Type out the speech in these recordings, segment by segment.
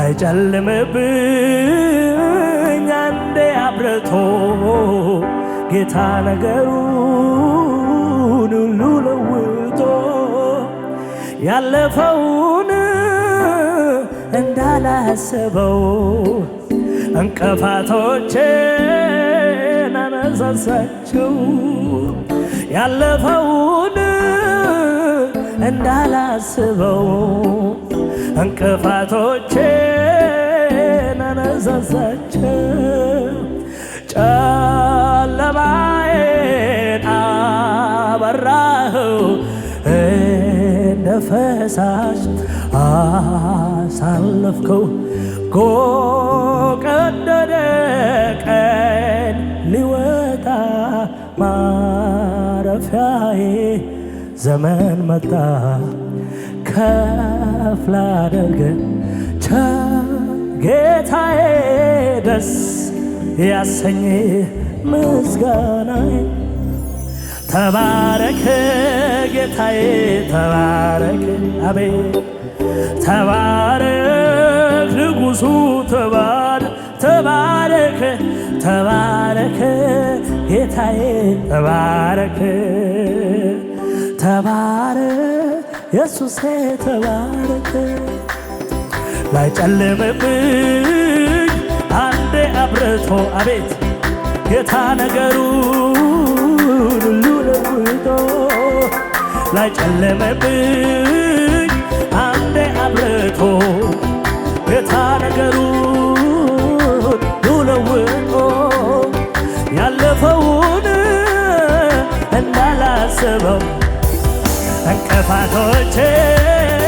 ላይጨልምብኝ አንዴ አብርቶ ጌታ ነገሩን ሁሉ ለውጦ ያለፈውን እንዳላሰበው እንቅፋቶቼን አነሳሳቸው ያለፈውን እንዳላስበው እንቅፋቶቼን አነሳሳቸው ጨለማዬን አበራኸው እንደ ፈሳሽ አሳለፍከው ጎቀደደ ቀን ሊወጣ ማረፊያዬ ዘመን መጣ ከፍ ላደርግ ጌታዬ ደስ ያሰኝ ምስጋናዬ ተባረክ ጌታዬ ተባረክ አቤት ተባረክ ንጉሡ ተባረክ ተባረክ ጌታዬ ተባረክ ተባረክ ኢየሱሴ ተባረክ ላይጨልምብኝ አንዴ አብርቶ አቤት ጌታ ነገሩን ሁሉ ለውጦ ላይጨልምብኝ አንዴ አብርቶ ጌታ ነገሩን ሁሉ ለውጦ ያለፈውን እንዳላስበው እንቅፋቶቼን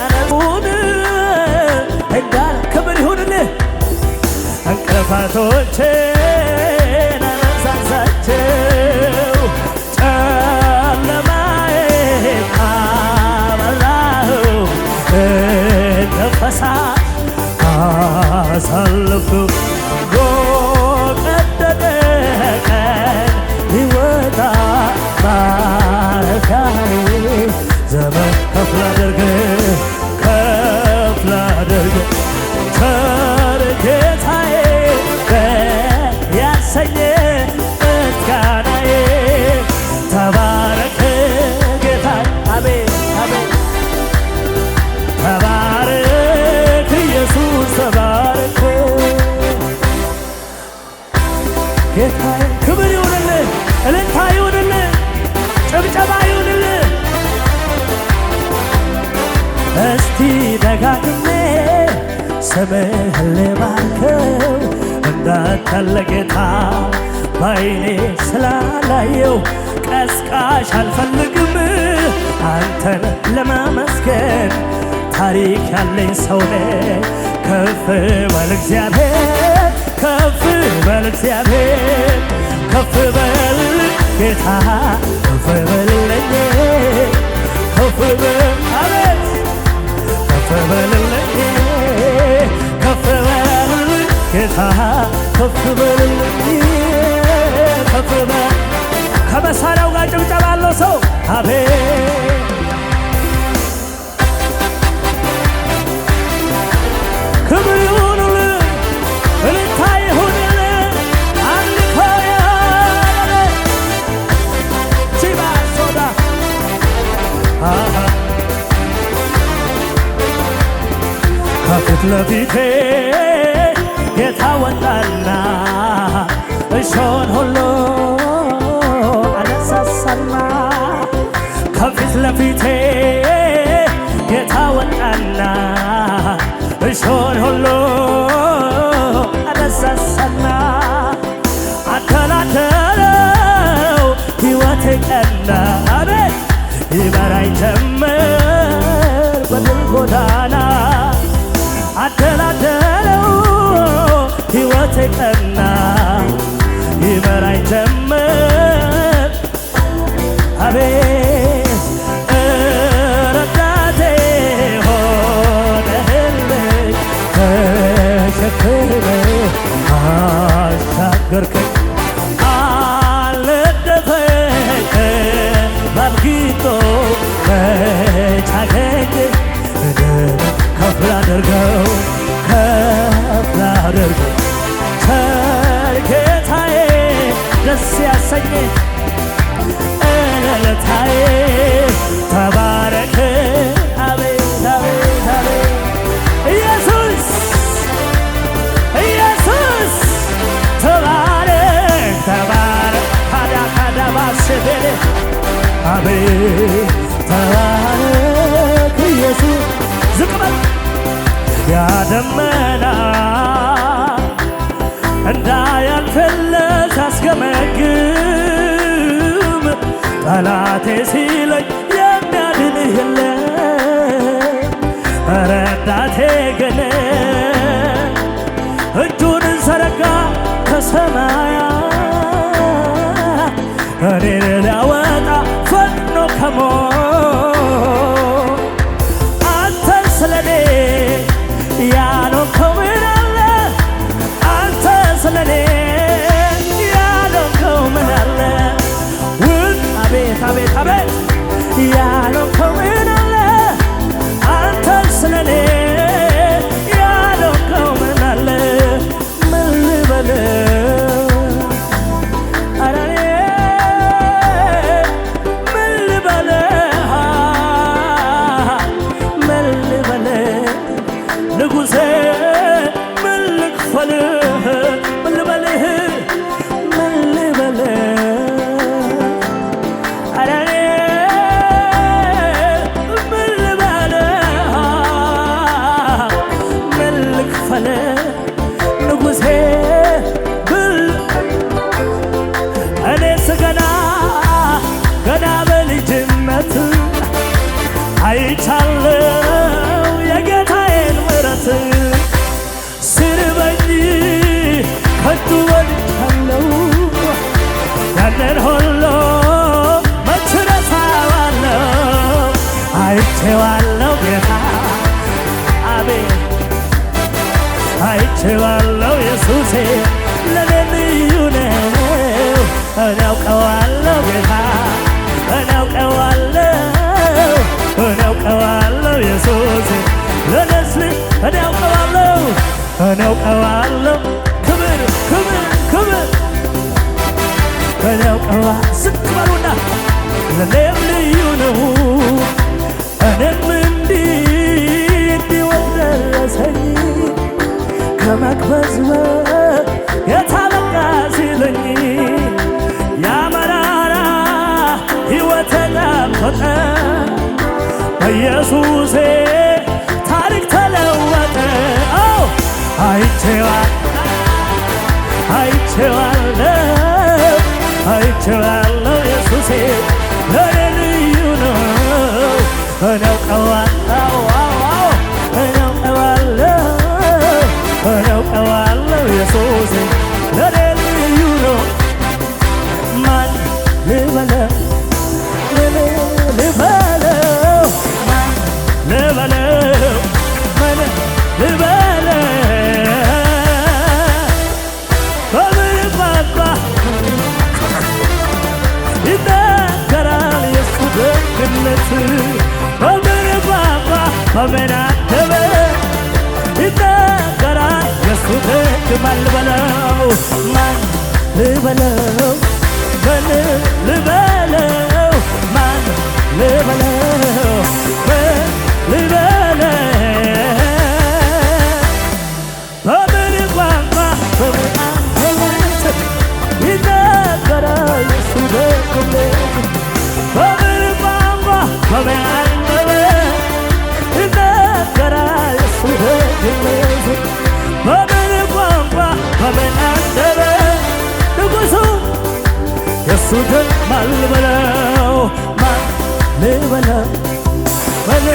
አነሱን እንዳል ክብር ይሁንልህ እንቅፋቶቼን አነሳሳቸው ጨለማዬን አበራኸው እንደ ፈሳሽ አሳለፍከው ጎቀደደ ቀን ሊወጣ ማረፊያዬ ዘመን ከፍ ላደርግ ጌታዬ ያሰኘ ምስጋናዬ ተባረክ ጌታዬ አቤት አቤት ተባረክ ኢየሱስ ተባረክ ጌታዬ ክብር ይሁንልህ እልልታ ይሁንልህ ጭብጨባ ይሁንልህ እስቲ ደጋግሜ ስምህን ልባርከው እንዳታለ ጌታ ባይኔ ስላላየው ቀስቃሽ አልፈልግም አንተን ለማመስገን ታሪክ ያለኝ ሰው ነኝ ከፍ በል እግዚአብሔር ከፍ በል እግዚአብሔር ከፍ በል ጌታ ከፍ በልልኝ ከፍ በል አቤት ከፍ በልልኝ ከፍ በል ጌታ ከፍ በልልኝ ከፍ በል ከመሳሪያው ጋር ጭብጨባ አለው ሰው አቤት ክብር ይሁንልህ እልልታ ይሁንልህ አምልኮ ቺባ ሶዳ ከፊት ለፊቴ ጌታ ወጣና እሾህን ሁሉ አነሳሳና ከፊት ለፊቴ ጌታ ወጣና እሾህን ሁሉ አነሳሳና አደላደለው ሕይወቴ ቀና አቤት ይመራኝ ጀመር በድል ጎዳና አደላደለው ሕይወቴ ቀና ይመራኝ ጀመር አቤት ረዳቴ ሆነህልኝ ተሸክመህ አሻገርከኝ አልነደፈኝ ላድርገው ከፍ ላድርገው ቸር ጌታዬ ደስ ያሰኘኝ እልልታዬ ተባረክ አቤት አቤት አቤት ኢየሱስ ኢየሱስ ተባረክ ተባረክ ካዳባስቤ አቤት ተባረክ ኢየሱስ ዝቅ በል ያ ደመና እንዳያልፍለት አስገመግም ጠላቴ ሲለኝ የሚያድንህ የለም ረዳቴ ግን እጁን ዘረጋ ከሰማያት እኔን ሊያወጣ ፈጥኖ ከሞት አንተ ስለኔ ያኖርከው ምን አለ አንተ ስለኔ ያኖርከው ምን አለ አቤት አቤት አቤት ያኖርከው ምን አለ አንተ ስለኔ ያኖርከው ምን አለ ምን ልበለው ኧረ እኔ ምን ልበለው ምን ልበለው ንጉሴ ምን ልክፈልህ ምን ልበልህ ምን ልበልህ ኧረ እኔ ምን ልበልህ ምን ልክፈልህ ንጉሴ እኔስ ገና በልጅነት አይቻለው የጌታዬን ምሕረት ሲርበኝ ከቶ ወድቻለው ያንን ሁሉ መች ረሳዋለው አይቼዋለው ጌታ አቤት አይቼዋለው ኢየሱሴ ለኔ ልዩ ነው እኔ አውቀዋለው ጌታ እኔ አውቀዋለው ኢየሱሴ ለኔስ እኔ አውቀዋለው ክብር ክብር ክብር እኔ አውቀዋ ዝቅ በሉና ለኔም ልዩ ነው እኔም እንዲህ ደረሰኝ ከመቅበዝበዝ የታበቃ ሲለኝ ያመራራ ሕይወቴ ጣፈጠ በኢየሱሴ ታሪክ ተለወጠ አይቼዋለው ኢየሱሴ ለኔ ልዩ ነው እኔ አውቀዋለው ኢየሱሴ ለኔ ልዩ ነው ማን ልበለው ምን ልበለው ማን ልበለው ምን ልበለው በምን ቋንቋ ይናገራል የሱ ደግነት በምን ቋንቋ በምን አንደበት ይናገራል የሱ ደግ ማን ልበለው ማን ልበለው ምን ልበለው ማን ልበለው ምን ልበለው በምን ቋንቋ በምን አንደበት ይናገራል የሱ ደግነት በምን ቋንቋ በምን አንደበት ይናገራል የሱ ደግነት በምን ቋንቋ በምን አንደበት ንጉሡ የሱ ደግ ማን ልበለው ማን ልበለው ምን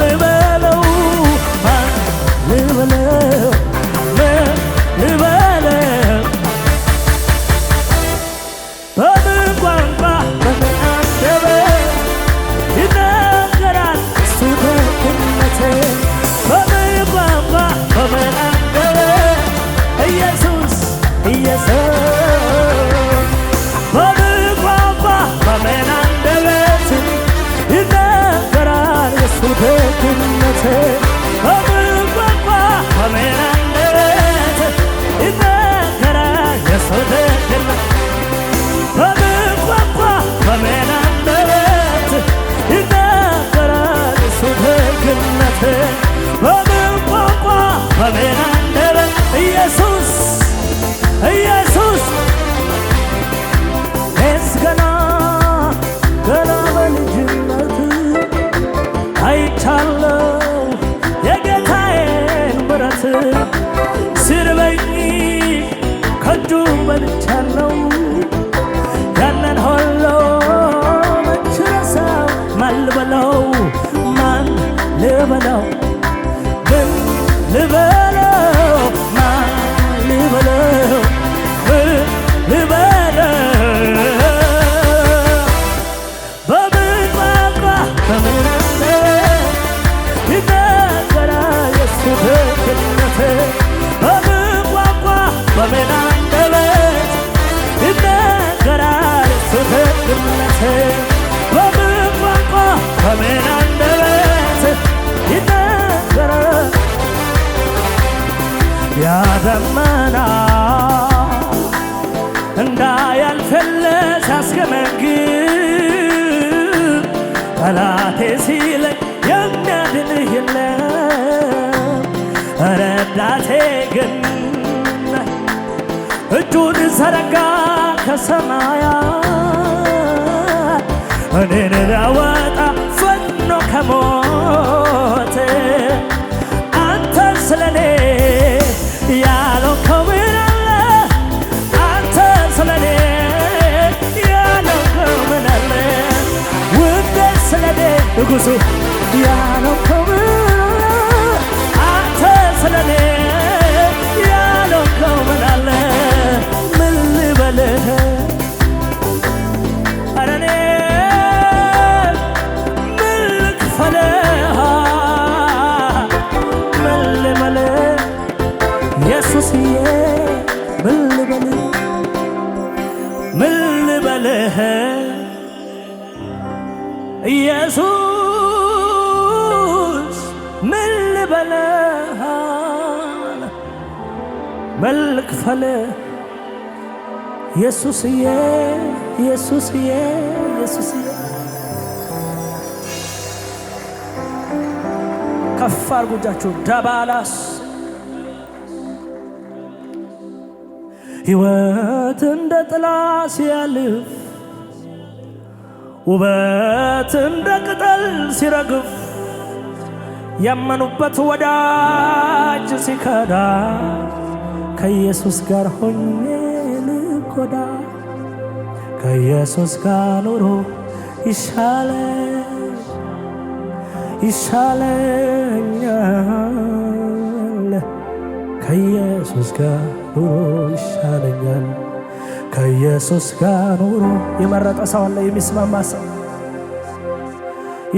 ልበለው ማን ልበለው ምን ልበለው በምን ቋንቋ በምን አንደበት ይናገራል እሱ ደግነቴ በምን ቋንቋ በምን አንደበት ኢየሱስ በምን ቋንቋ በምን አንደበት ይናገራል የሱ ልበለው ማን ልበለው ልበለው በምን ቋንቋ በምን ይናገራል የሱ ደግነት በምን ቋንቋ በምን አንደበት ይናገራል የሱ ደግነት በምን ቋንቋ በምን አንደበት ይናገራል ያ ደመና እንዳያልፍለት ሲያስገመግም ጠላቴ ሲለኝ የሚያድንህ የለም ረዳቴ ግን እጁን ዘረጋ ከሰማያት እኔን ሊያወጣ ፈኖ ከሞት አንተ ስለኔ ያልሆንከው ምን አለ አንተ ስለኔ ያልሆንከው ምን አለ ውዴ ስለኔ ንጉሡ ያልሆንከው ምን አለ አንተ ስለኔ ያልሆንከው ምን አለ ምን ልበልህ ኧረ እኔ ምን ልክፈልህ ምን ልበልህ ኢየሱስዬ ምን ልበልህ ምን ልበልህ ኢየሱስ ምን ልበልህ ምን ልክፈልህ ኢየሱስዬ ኢየሱስዬ ኢየሱስዬ ከፍ አድርጉ እጃችሁን ደባላስ ሕይወት እንደ ጥላ ሲያልፍ ውበት እንደ ቅጠል ሲረግፍ ያመኑበት ወዳጅ ሲከዳ ከኢየሱስ ጋር ሆኜ ልጎዳ ከኢየሱስ ጋር ኑሮ ይሻለኛል ከኢየሱስ ጋር ኑሮ ይሻለኛል ከኢየሱስ ጋር ኑሮ የመረጠ ሰው አለ የሚስማማ ሰው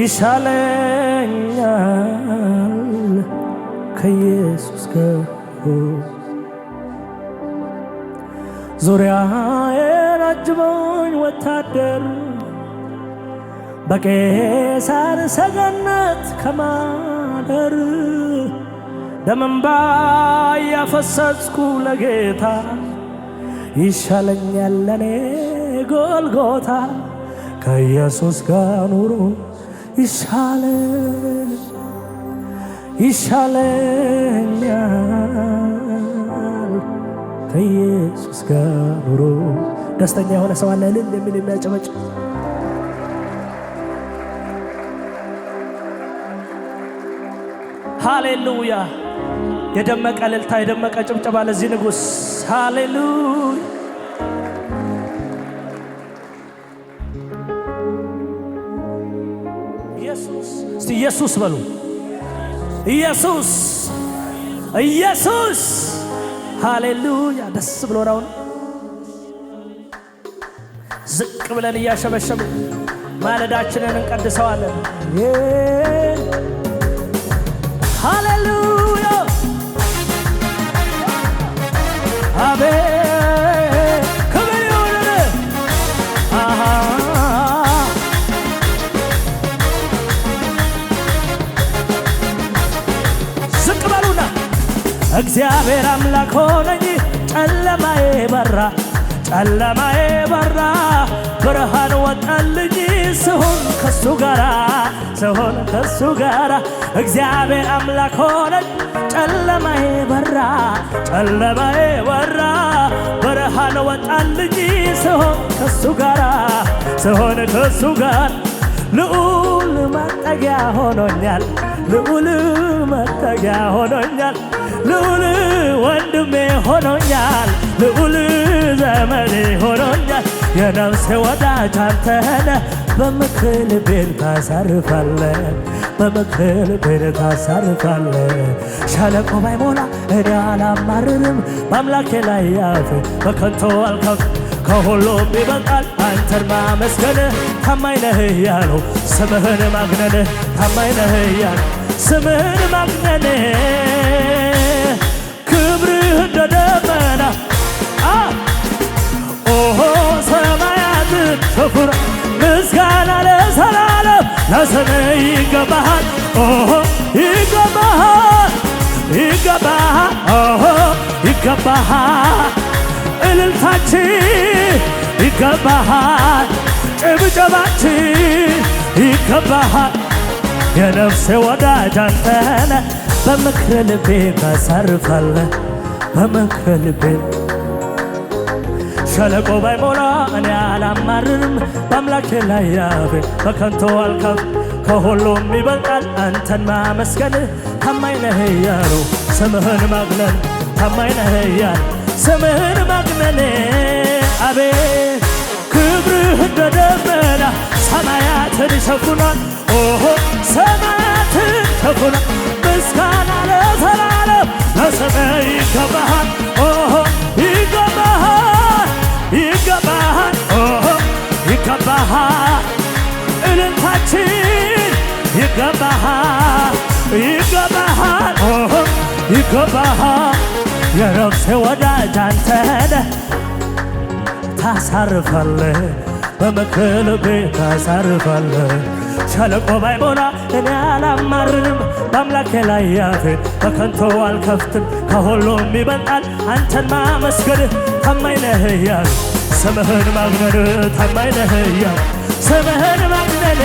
ይሻለኛል ከኢየሱስ ጋር ዙሪያዬን አጅቦኝ ወታደር በቄሳር ሰገነት ከማደር ደም እንባ ያፈሰስኩ ለጌታ ይሻለኛል ለኔ ጎልጎታ ከኢየሱስ ጋር ኑሮ ይሻለኛል ከኢየሱስ ጋር ኑሮ ደስተኛ የሆነ ሰው አለ እልል የሚል የሚያጨበጭ ሃሌሉያ የደመቀ እልልታ የደመቀ ጭብጨባ ለዚህ ንጉሥ ሃሌሉያ ኢየሱስ እስቲ ኢየሱስ በሉ ኢየሱስ ኢየሱስ ሃሌሉያ ደስ ብሎናል ዝቅ ብለን እያሸበሸብን ማለዳችንን እንቀድሰዋለን ሃሌሉያ አቤት ክብር ይሁንልህ ዝቅ በሉና እግዚአብሔር አምላክ ሆነኝ ጨለማዬ በራ ብርሃን ወጣልኝ ስሆን ከሱ ጋራ እግዚአብሔር አምላክ ሆነኝ ጨለማዬ በራ ብርሃን ወጣልኝ ስሆን ከሱ ጋር ልዑል መጠጊያ ሆኖኛል ልዑል ወንድሜ ሆኖኛል ልዑል ዘመዴ ሆኖኛል የነፍሴ ወዳጅ አንተ ነህ በምክር ልቤን ታሳርፋለህ በምክር ልቤን ታሳርፋለህ። ሸለቆ ባይሞላ እኔ አላማርርም በአምላኬ ላይ አፌ በከንቱ አልከፍትም። ከሁሉም ይበልጣል አንተን ማመስገን ታማኝ ነህ እያለው ስምህን ማግነን ታማኝ ነህ እያለው ስምህን ማግነን ክብርህ እንደ ደመና ኦሆ ሰማያትን ሸፍኖ ምስጋና ለዘላለም ለስምህ ይገባሃል ኦሆ ይገባሃል ይገባሃል ኦሆ ይገባሃል እልልታችን ይገባሃል ጭብጨባችን ይገባሃል የነፍሴ ወዳጅ አንተ ነህ በምክር ልቤ ታሳርፋለህ በምክር ልቤ ሸለቆ ባይሞላ እኔ አላማርርም በአምላኬ ላይ አፌ በከንቱ አልከፍትም። ከሁሉም ይበልጣል አንተን ማመስገን ታማኝ ነህ እያሉ ስምህን ማግነን ታማኝ ነህ እያሉ ስምህን ማግነን አቤት ክብርህ እንደ ደመና ሰማያትን ሸፍኗል ኦሆ ሰማያትን ሸፍኗል ምስጋና ለዘላለም ለስምህ ይገባሃል ኦሆ ይገባሃል ይገባሃል ኦሆ ይገባሃል እልልታችን ይገባሃል ይገባሃል ኦሆ ይገባሃል የነፍሴ ወዳጅ አንተ ነህ ታሳርፋለህ በምክር ልቤ ታሳርፋለህ ሸለቆ ባይሞላ እኔ አላማርርም በአምላኬ ላይ አፌን በከንቱ አልከፍትም። ከሁሉም ይበልጣል አንተን ማመስገን ታማኝ ነህ እያሉ ስምህን ማግነን ታማኝ ነህ እያሉ ስምህን ማግነን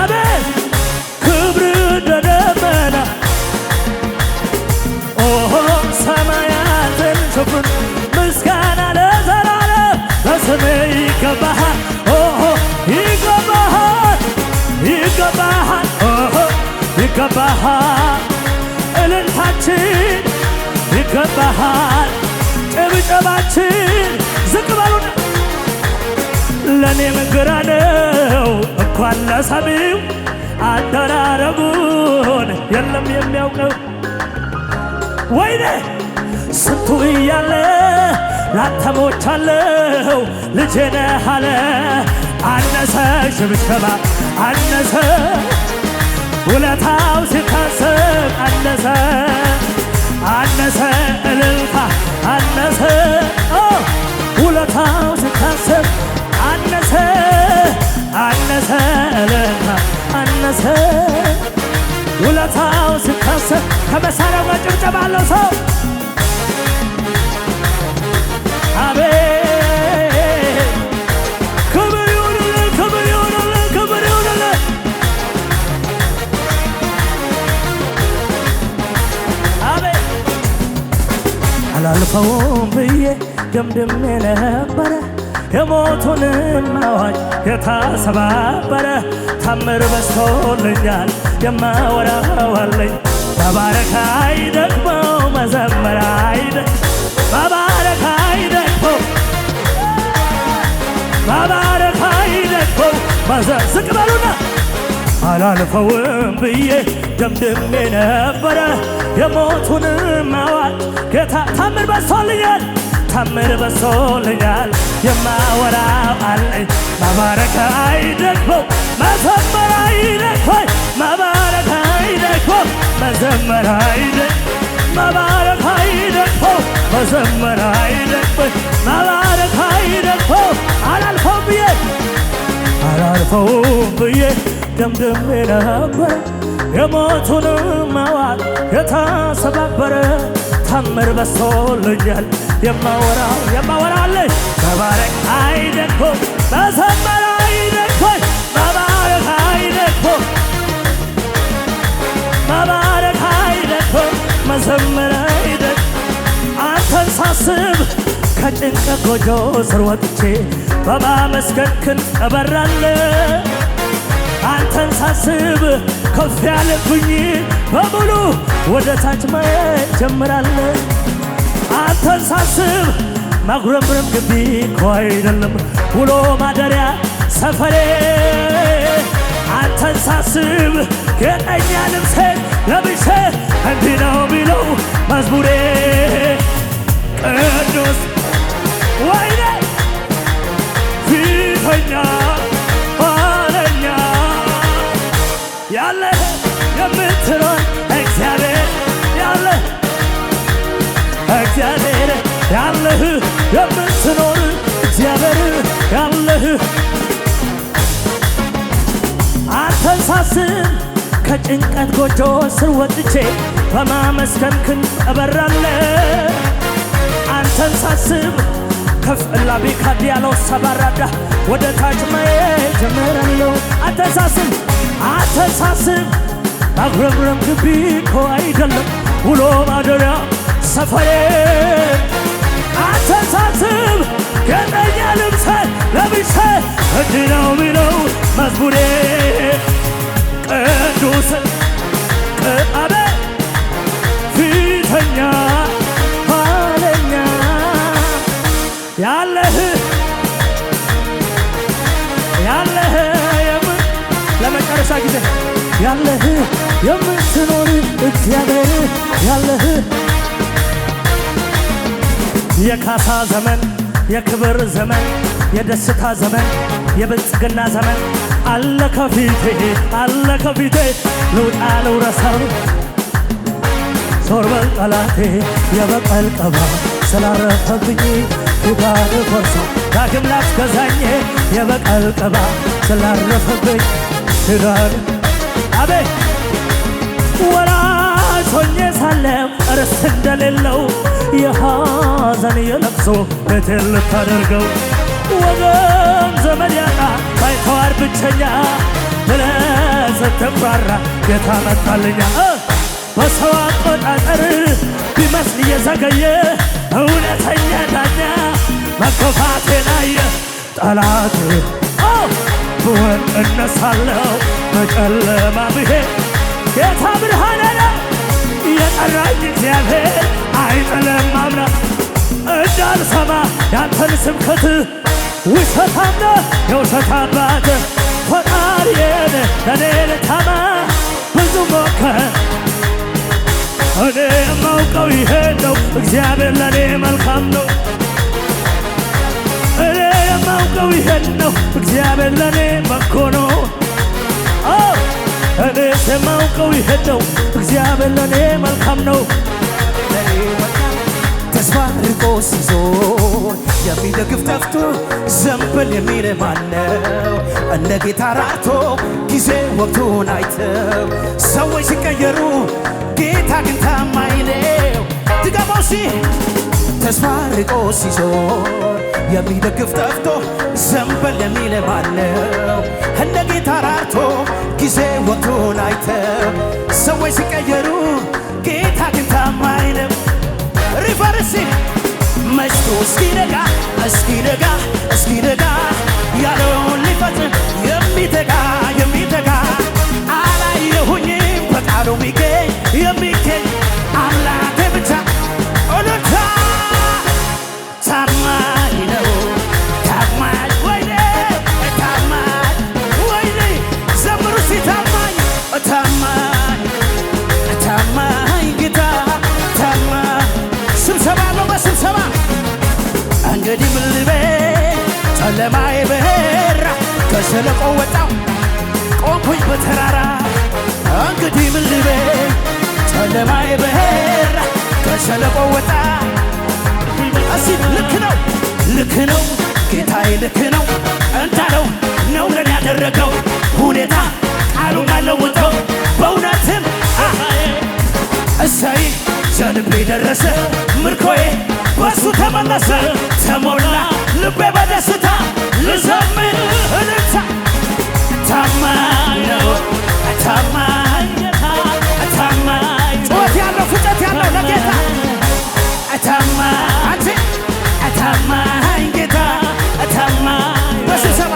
አቤት ክብርህ እንደ ደመና ኦሆ ሰማያትን ሸፍኖ ምስጋና ለዘላለም ለስምህ ይገባሃል ኦሆ ይገባሃል ይገባሃል ኦሆ ይገባሃል እልልታችን ይገባሃል ጭብጨባችን ዝቅ በሉን ለእኔም ግራ ነው እንኳን ለሰሚው አደራረጉን የለም የሚያውቀው ወይኔ ስንቱ እያለ ላንተ ሞቻለሁ ልጄ ነህ አለ አነሰ ሽብሸባ አነሰ ውለታው ሲታሰብ አነሰ አነሰ እልልታ አነሰ ውለታው ሲታሰብ አነሰ አነሰ እልልታ አነሰ ውለታው ሲታሰብ ከመሳሪያው ጋር ጭብጨባ አለው ሰው አቤት ክብር ይሁንልን ክብር ይሁንልን ክብር ይሁንልን አቤት አላልፈውም ብዬ ደምድሜ ነበረ የሞቱንም አዋጅ የታሰባበረ ታምር በዝቶልኛል የማወራው አለኝ መባረክ አይደክመው መዘመር አይደክመው መባረክ አይደክመው መባረክ አይደክመው ዝቅ በሉና አላልፈውም ብዬ ደምድሜ ነበረ የሞቱንም አዋጅ ጌታ ታምር በዝቶልኛል ታምር በዝቶልኛል የማወራው አለኝ መባረክ አይደክመው መዘመር አይደክመው መባረክ አይደክመው መዘመር አይደክመው መባረክ አይደክመው መዘመር አይደክመው መባረክ አይደክመው አላልፈውም ብዬ ደምድሜ ነበር የሞቱንም አዋጅ የታሰባበረ ታምር በዝቶልኛል የማወራለኝ መባረክ አይደክመው መዘመር አይደክመው መባረክ አይደክመው መባረክ አይደክመው መዘመር አይደክመው አንተን ሳስብ ከጭንቅ ጎጆ ስር ወጥቼ በማመስገን ክንፍ እበራለሁ አንተን ሳስብ ከፍ ያለብኝ በሙሉ ወደ ታች ማየት ጀምራለሁ አንተን ሳስብ ማጉረምረም ግቢ እኮ አይደለም ውሎ ማደሪያ ሰፈሬ አንተን ሳስብ ጌጠኛ ልብሴ ለብሼ እንዲህ ነው ሚለው መዝሙሬ ቅዱስ ወይኔ ፊተኛ ኋለኛ ያለህ የምትኖር እግዚአብሔር ያለህ እግዚአብሔር ያለህ የምትኖር እግዚአብሔር ያለህ አንተን ሳስብ ከጭንቀት ጎጆ ስር ወጥቼ በማመስገን ክንፍ እበራለሁ አንተን ሳስብ ከፍላቢ ካዲያለው ሰባራዳ ወደ ታች ማየት ጀምራለሁ አንተን ሳስብ አጉረምረም ግቢ እኮ አይደለም ውሎ ማደሪያ ሰፈሬ አንተን ሳስብ ጌጠኛ ልብሴ ለብሼ እንዲህ ነው ሚለው መዝሙሬ ቅዱስ አቤ ፊተኛ ኋለኛ ያለህ ለመጨረሻ ጊዜ ያለህ የምትኖር እግዚአብሔር ያለህ የካሳ ዘመን የክብር ዘመን የደስታ ዘመን የብልጽግና ዘመን አለ ከፊቴ ልውጣ ልውረሰው ዞር በል ጠላቴ የበቀል ቀባ ስላረፈብኝ ፊዳን ፈርሶ ዳግም ላስገዛኝ የበቀል ቀባ ስላረፈብኝ ፊዳን አቤት ወራሽ ሆኜ ሳለሁ ርስት እንደሌለው የሐዘን የለቅሶ ቤቴን ልታደርገው ወገን ዘመድ ያጣ ባይተዋር ብቸኛ ብለህ ስትኩራራ ጌታ መጣልኛ በሰው አቆጣጠር ቢመስል የዘገየ እውነተኛ ዳኛ መከፋቴን አየ ጠላቴ ብወድቅ እነሳለሁ በጨለማ ብሄድ ጌታ ብርሃኔ ነው የጠራኝ እግዚአብሔር አይጥልም አምናት እንዳልሰማ ያንተን ስብከት ውሸታም ነህ የውሸት አባት ፈጣሪዬን ለኔ ልታማ ብዙ ሞከር እኔ የማውቀው ይሄን ነው እግዚአብሔር ለኔ መልካም ነው እኔ የማውቀው ይሄን ነው እግዚአብሔር ለኔ በጎ ነው እኔ የማውቀው ይሄን ነው እግዚአብሔር ለኔ መልካም ነው ተስፋ ርቆ ሲዞር የሚደግፍ ጠፍቶ ዘንበል የሚል ማነው እንደ ጌታ ራቶ ጊዜ ወቅቱን አይተው ሰዎች ሲቀየሩ ጌታ ግን ታማኝ ነው ድገሞሲ ተስፋ ርቆ ሲዞር የሚደግፍ ጠፍቶ ዘንበል የሚል ማነው እንደ ጌታ ራቶ ጊዜ ወቅቱን አይተው ሰዎች ሲቀየሩ ጌታ ግን ታማኝ ነው ሪቨርሲ መሽቶ እስኪነጋ ያለውን ሊፈጽም የሚተጋ አላየሁኝም በቃሉ የሚገኝ አምላኬ ብቻ እውነታ ታማኝ ነው ታማኝ ወይኔ ዘምሩ እስቲ ታማኝ ጌታ ታማኝ ስብሰባ ነው በስብሰባ እንግዲህ ምን ልበል ጨለማዬ በራ ከሸለቆ ወጣው ቆምኩኝ በተራራ እንግዲህ ምን ልበል ጨለማዬ በራ ከሸለቆ ወጣ እሲ ልክ ነው ጌታዬ ልክ ነው እንዳለው ነው ለኔ ያደረገው ሁኔታ ቃሉን አልለወጠው በእውነትም እሰይ የልቤ ደረሰ ምርኮዬ በሱ ተመለሰ ተሞላ ልቤ በደስታ ልዘምር እልልታ ታማኝ ነው ታማኝ ጩኸት ያለው ፍጨት ያለው ለጌታ ታማኝ ጌታ ታማኝ በስብሰባ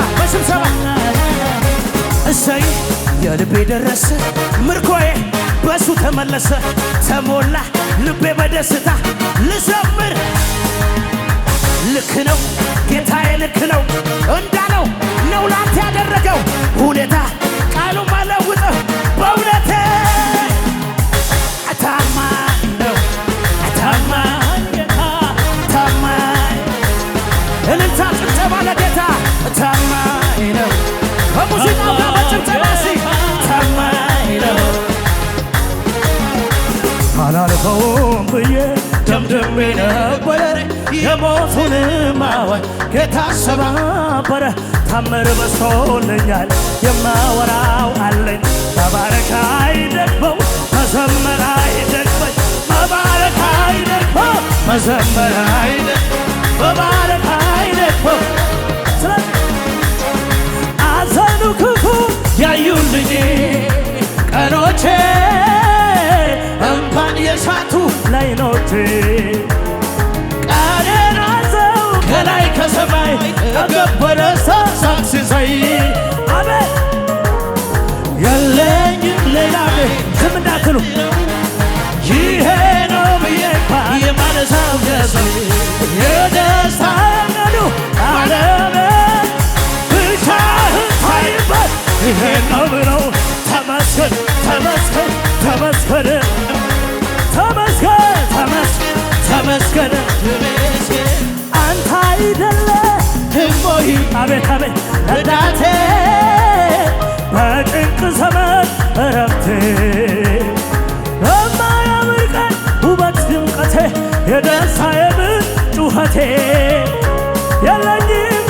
እሰይ የልቤ ደረሰ ምርኮዬ በሱ ተመለሰ ተሞላ ልቤ በደስታ ልዘምር ልክ ነው ጌታዬ ልክ ነው እንዳለው ነው ላንተ ያደረገው ሁኔታ ቃሉ ማለውጠው በእውነት ብዬ ደምድሜ ነበር የሞቱንም አዋጅ ጌታ ሰባበረ። ታምር በዝቶልኛል የማወራው አለኝ መባረክ አይደክመው መዘመር አይደክመኝ መባረክ አይደክመው መዘመር አይደክመው መባረክ አይደክመው። አዘኑ ክፉ ያዩልኝ ቀኖቼ እንኳን የሳቱ ላይኖቼ ቃሌን አዘው ከላይ ከሰማይ ተገበረ ሳክሲሳይ አሜን የለኝም ሌላ ዝም እንዳትሉ ይሄ ነው ብዬ የማነሳው ገሰው የደስታ ቀኑ ዓለም ብቻህን ታይበት ይሄ ነው ብለው ተመስገን ተመስገን ተመስገን ተመስገን ተመስገን ተመስገን አንተ አይደለህም ወይ አቤት አቤት ረዳቴ በጭንቅ ዘመን እረፍቴ በማያምር ቀን ውበት ድምቀቴ የደስታዬ ምንጭ ጩኸቴ የለኝም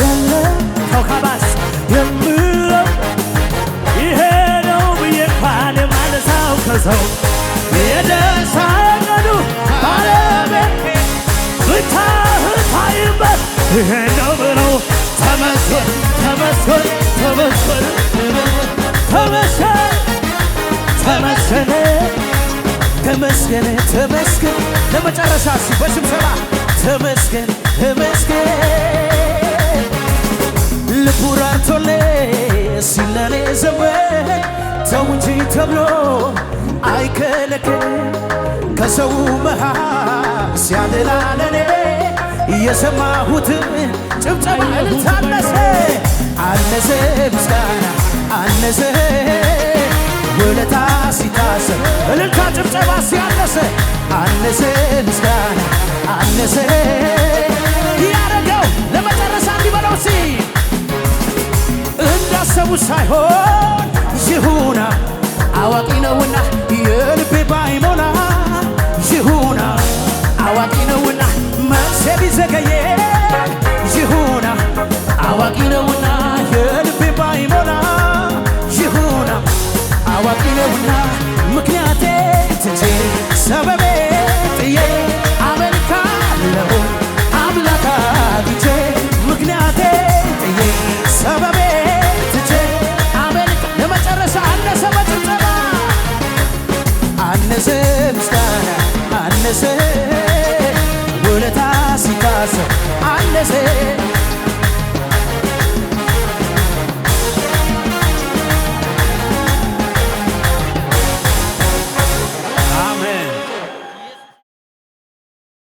የለም ተውካባስ የምለው ይሄ ነው ብዬ እንኳን የማነሳው ከሰው የደስታ ቀኑ ባለቤት ብቻህን ታይበት ይሄ ነው ብለው ተመስገን ተመስገን ተመስገን ተመስገን ተመስገን ተመስገን ተመስገን ለመጨረሻ በሽምሰራ ተመስገን ተመስገን ልቡ ራርቶልኝ ሲለኔ ዘመን ተው እንጂ ተብሎ አይከለከል ከሰው መሃል ሲያደላ ለኔ እየሰማሁትን ጭብጨባ እልልታ አነሰ አነሰ ምስጋና አነሰ ውለታ ሲታሰብ እልልታ ጭብጨባ ሲያነሰ አነሰ ምስጋና አነሰ ያረገው ለመጨረሻ እንዲበለው ሲ እንዳሰቡ ሳይሆን ይሁና አዋቂ ነውና የልቤ ባይሞላ ይሁና አዋቂ ነውና መልሴ ቢዘገየ ይሁና አዋቂ ነውና የልቤ ባይሞላ ይሁና አዋቂ ነውና ምክንያቴ ትቼ ሰበቤ ጥዬ አመልካለሁ አምላክ አግኝቼ ምክንያቴ ጥዬ ሰበቤ ትቼ አመልክ ለመጨረሻ አነሰ በጭብጨባ አነሰ ምስጋና አነሰ